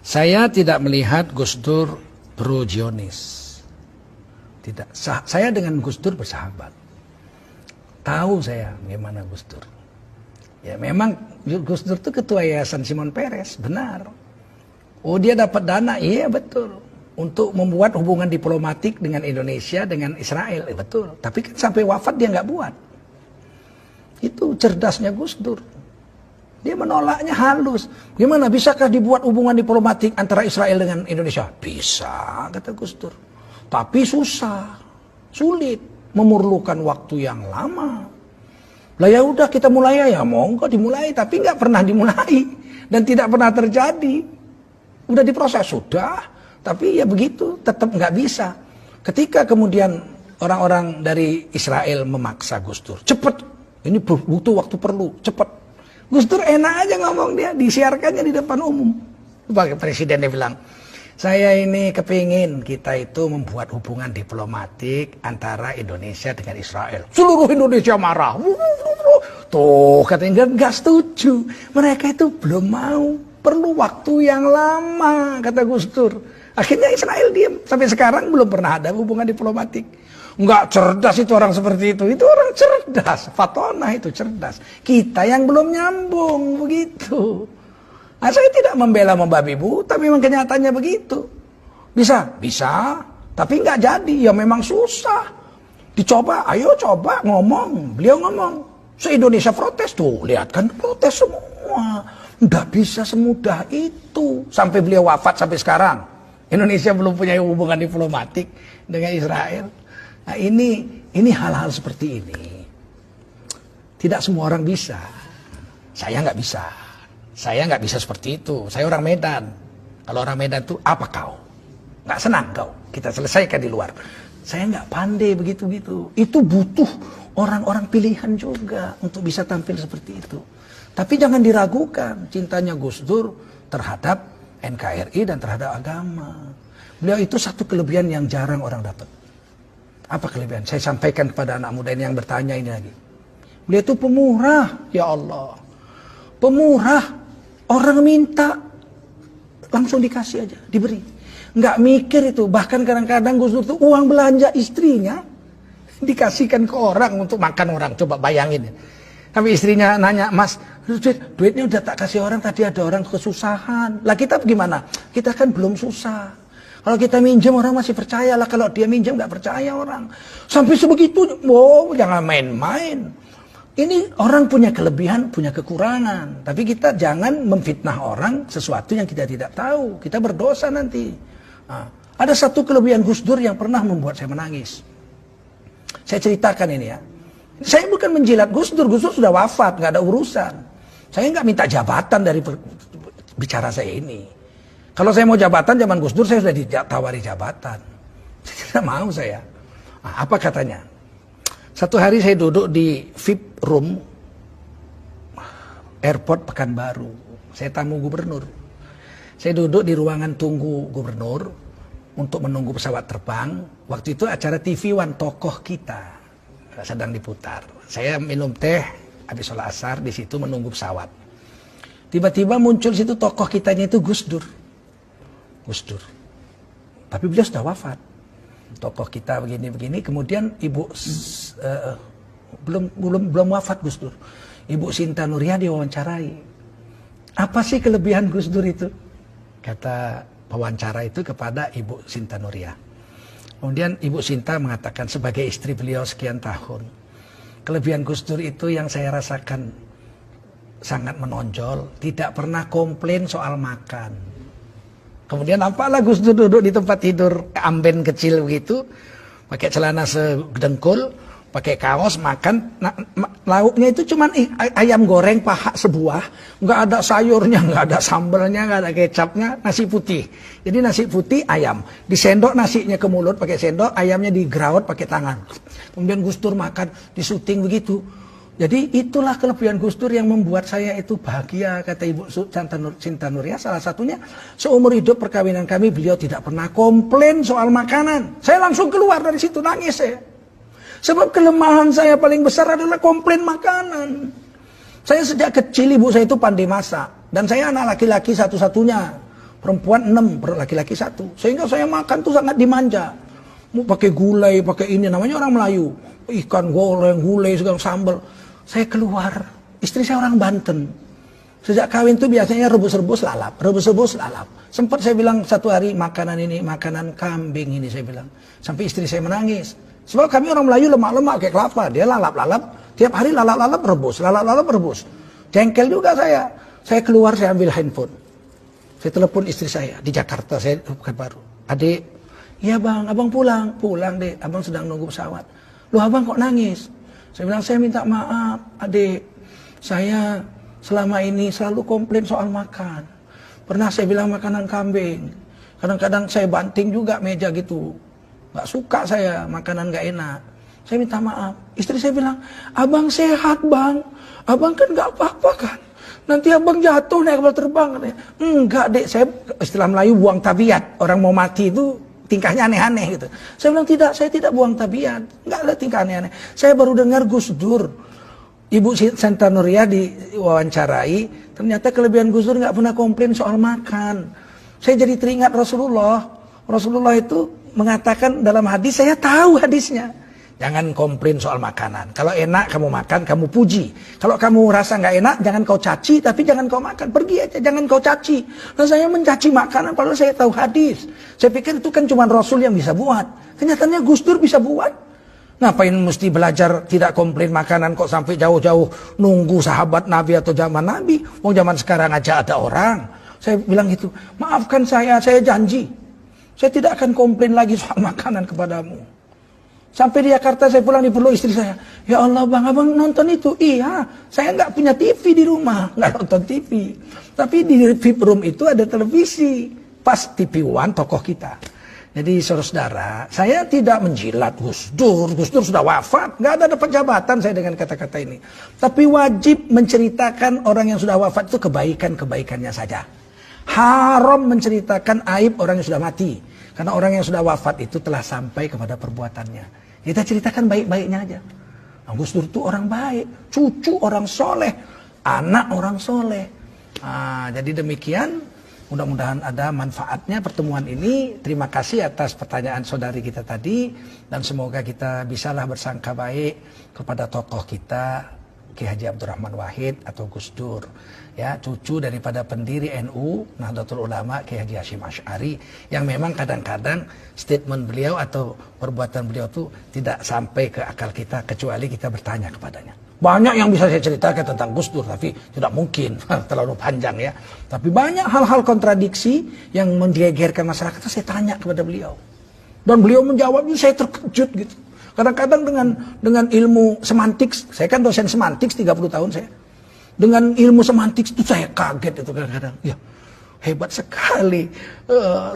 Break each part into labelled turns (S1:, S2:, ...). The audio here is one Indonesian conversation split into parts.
S1: Saya tidak melihat Gus Dur pro-Zionis. Tidak. Saya dengan Gus Dur bersahabat. Tahu saya gimana Gus Dur. Ya memang Gus Dur itu ketua Yayasan Shimon Peres, benar. Oh dia dapat dana, iya betul. Untuk membuat hubungan diplomatik dengan Indonesia, dengan Israel, betul. Tapi kan sampai wafat dia nggak buat. Itu cerdasnya Gus Dur. Dia menolaknya halus. Gimana, bisakah dibuat hubungan diplomatik antara Israel dengan Indonesia? Bisa, kata Gus Dur. Tapi susah, sulit, memerlukan waktu yang lama. Lah ya udah kita mulai ya, monggo dimulai, tapi nggak pernah dimulai dan tidak pernah terjadi. Udah diproses sudah, tapi ya begitu, tetap nggak bisa. Ketika kemudian orang-orang dari Israel memaksa Gus Dur, cepet, ini butuh waktu perlu, cepet. Gus Dur enak aja ngomong, dia disiarkannya di depan umum. Sebagai presidennya bilang, saya ini kepingin kita itu membuat hubungan diplomatik antara Indonesia dengan Israel. Seluruh Indonesia marah. Tuh katanya nggak setuju. Mereka itu belum mau, perlu waktu yang lama, kata Gus Dur. Akhirnya Israel diam. Sampai sekarang belum pernah ada hubungan diplomatik. Enggak cerdas itu orang seperti itu. Itu orang cerdas. Fatonah itu cerdas. Kita yang belum nyambung begitu. Nah, saya tidak membela membabi buta, tapi memang kenyataannya begitu. Bisa? Bisa. Tapi enggak jadi. Ya memang susah. Dicoba, ayo coba ngomong. Beliau ngomong. Se-Indonesia protes tuh. Lihat kan protes semua. Enggak bisa semudah itu. Sampai beliau wafat sampai sekarang. Indonesia belum punya hubungan diplomatik dengan Israel. Nah ini hal-hal seperti ini. Tidak semua orang bisa. Saya nggak bisa. Saya nggak bisa seperti itu. Saya orang Medan. Kalau orang Medan itu apa kau? Nggak senang kau? Kita selesaikan di luar. Saya nggak pandai begitu-gitu. Itu butuh orang-orang pilihan juga untuk bisa tampil seperti itu. Tapi jangan diragukan cintanya Gus Dur terhadap NKRI dan terhadap agama. Beliau itu satu kelebihan yang jarang orang dapat. Apa kelebihan? Saya sampaikan kepada anak muda ini yang bertanya ini lagi. Beliau itu pemurah, ya Allah. Pemurah. Orang minta, langsung dikasih aja, diberi. Nggak mikir itu. Bahkan kadang-kadang Gus Dur itu uang belanja istrinya dikasihkan ke orang untuk makan orang. Coba bayangin. Tapi istrinya nanya, Mas, duitnya udah tak kasih orang, tadi ada orang kesusahan. Lah kita gimana? Kita kan belum susah. Kalau kita minjem orang masih percaya lah, kalau dia minjem nggak percaya orang. Sampai sebegitu, wow, jangan main-main. Ini orang punya kelebihan, punya kekurangan. Tapi kita jangan memfitnah orang sesuatu yang kita tidak tahu. Kita berdosa nanti. Nah, ada satu kelebihan Gus Dur yang pernah membuat saya menangis. Saya ceritakan ini ya. Saya bukan menjilat Gus Dur sudah wafat, nggak ada urusan. Saya nggak minta jabatan dari bicara saya ini. Kalau saya mau jabatan zaman Gus Dur, saya sudah ditawari jabatan. Saya tidak mau saya. Nah, apa katanya? Satu hari saya duduk di VIP room airport Pekanbaru. Saya tamu gubernur. Saya duduk di ruangan tunggu gubernur untuk menunggu pesawat terbang. Waktu itu acara TV One tokoh kita sedang diputar. Saya minum teh habis sholat asar di situ menunggu pesawat. Tiba-tiba muncul situ tokoh kitanya itu Gus Dur. Gus Dur. Tapi beliau sudah wafat. Tokoh kita begini-begini. Kemudian ibu belum wafat Gus Dur. Ibu Sinta Nuria diwawancarai. Apa sih kelebihan Gus Dur itu? Kata pewawancara itu kepada Ibu Sinta Nuria. Kemudian Ibu Sinta mengatakan sebagai istri beliau sekian tahun. Kelebihan Gus Dur itu yang saya rasakan sangat menonjol. Tidak pernah komplain soal makan. Kemudian apalah Gus Dur duduk di tempat tidur amben kecil begitu, pakai celana sedengkul, pakai kaos, makan. Nah, lauknya itu cuman ayam goreng paha sebuah, nggak ada sayurnya, nggak ada sambalnya, nggak ada kecapnya, nasi putih. Jadi nasi putih ayam, disendok nasinya ke mulut pakai sendok, ayamnya digraut pakai tangan. Kemudian Gus Dur makan, disuting begitu. Jadi itulah kelebihan Gus Dur yang membuat saya itu bahagia, kata Ibu Sinta Nuria. Salah satunya seumur hidup perkawinan kami beliau tidak pernah komplain soal makanan. Saya langsung keluar dari situ nangis saya. Sebab kelemahan saya paling besar adalah komplain makanan. Saya sejak kecil ibu saya itu pandai masak dan saya anak laki-laki satu-satunya. perempuan 6, laki-laki 1. Sehingga saya makan tuh sangat dimanja. Mau pakai gulai, pakai ini, namanya orang Melayu. Ikan goreng, gulai, segala sambal. Saya keluar, istri saya orang Banten. Sejak kawin tuh biasanya rebus-rebus lalap, rebus-rebus lalap. Sempat saya bilang satu hari makanan ini, makanan kambing ini saya bilang. Sampai istri saya menangis. Sebab kami orang Melayu lemak-lemak kayak kelapa. Dia lalap-lalap, tiap hari lalap-lalap rebus, lalap-lalap rebus. Jengkel juga saya. Saya keluar, saya ambil handphone. Saya telepon istri saya di Jakarta, saya bukan baru. Adik, iya bang, abang pulang. Pulang dek, abang sedang nunggu pesawat. Loh abang kok nangis? Saya bilang, saya minta maaf adik. Saya selama ini selalu komplain soal makan. Pernah saya bilang makanan kambing. Kadang-kadang saya banting juga meja gitu. Gak suka saya, makanan gak enak. Saya minta maaf. Istri saya bilang, abang sehat bang. Abang kan gak apa-apa kan. Nanti abang jatuh naik kapal terbang. Enggak dek, saya istilah Melayu buang tabiat. Orang mau mati itu tingkahnya aneh-aneh gitu. Saya bilang tidak, saya tidak buang tabiat. Enggak ada tingkah aneh-aneh. Saya baru dengar Gus Dur. Ibu Santa Nuria diwawancarai. Ternyata kelebihan Gus Dur nggak pernah komplain soal makan. Saya jadi teringat Rasulullah. Rasulullah itu mengatakan dalam hadis, saya tahu hadisnya. Jangan komplain soal makanan. Kalau enak kamu makan, kamu puji. Kalau kamu rasa nggak enak, jangan kau caci, tapi jangan kau makan. Pergi aja, jangan kau caci. Nah saya mencaci makanan, padahal saya tahu hadis. Saya pikir itu kan cuma Rasul yang bisa buat. Kenyataannya Gus Dur bisa buat. Ngapain mesti belajar tidak komplain makanan kok sampai jauh-jauh nunggu sahabat Nabi atau zaman Nabi. Wong zaman sekarang aja ada orang. Saya bilang gitu, maafkan saya janji. Saya tidak akan komplain lagi soal makanan kepadamu. Sampai di Jakarta saya pulang dipeluk istri saya. Ya Allah bang, abang nonton itu? Iya, saya nggak punya TV di rumah, nggak nonton TV. Tapi di VIP room itu ada televisi. Pas TV One tokoh kita. Jadi saudara-saudara, saya tidak menjilat Gus Dur. Gus Dur sudah wafat, nggak ada dapat jabatan saya dengan kata-kata ini. Tapi wajib menceritakan orang yang sudah wafat itu kebaikan-kebaikannya saja. Haram menceritakan aib orang yang sudah mati. Karena orang yang sudah wafat itu telah sampai kepada perbuatannya. Kita ceritakan baik-baiknya aja. Nah, Gus Dur itu orang baik, cucu orang soleh, anak orang soleh. Nah, jadi demikian, mudah-mudahan ada manfaatnya pertemuan ini. Terima kasih atas pertanyaan saudari kita tadi. Dan semoga kita bisalah bersangka baik kepada tokoh kita, Ki Haji Abdurrahman Wahid atau Gus Dur. Ya, cucu daripada pendiri NU Nahdlatul Ulama Ki Haji Hasyim Asy'ari, yang memang kadang-kadang statement beliau atau perbuatan beliau itu tidak sampai ke akal kita kecuali kita bertanya kepadanya. Banyak yang bisa saya ceritakan tentang Gus Dur, tapi tidak mungkin, terlalu panjang ya. Tapi banyak hal-hal kontradiksi yang menggegerkan masyarakat, saya tanya kepada beliau. Dan beliau menjawabnya, saya terkejut gitu. Kadang-kadang dengan ilmu semantik, saya kan dosen semantik 30 tahun saya. Dengan ilmu semantik itu saya kaget itu kadang-kadang. Ya, hebat sekali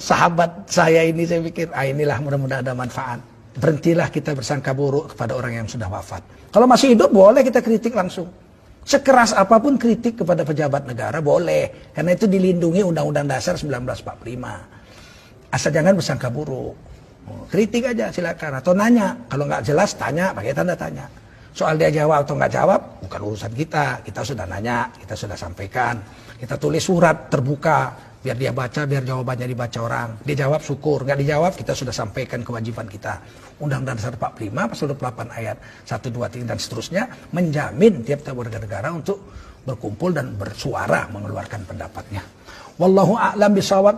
S1: sahabat saya ini, saya pikir, inilah mudah-mudahan ada manfaat. Berhentilah kita bersangka buruk kepada orang yang sudah wafat. Kalau masih hidup boleh kita kritik langsung. Sekeras apapun kritik kepada pejabat negara boleh. Karena itu dilindungi Undang-Undang Dasar 1945. Asal jangan bersangka buruk. Kritik aja silakan, atau nanya. Kalau nggak jelas tanya, pakai tanda tanya. Soal dia jawab atau nggak jawab bukan urusan kita. Kita sudah nanya, kita sudah sampaikan. Kita tulis surat terbuka biar dia baca, biar jawabannya dibaca orang. Dia jawab syukur, nggak dijawab kita sudah sampaikan kewajiban kita. Undang-Undang Dasar 45 pasal 28 ayat 1, 2, 3 dan seterusnya menjamin tiap-tiap warga negara untuk berkumpul dan bersuara mengeluarkan pendapatnya. Wallahu a'lam bishawab.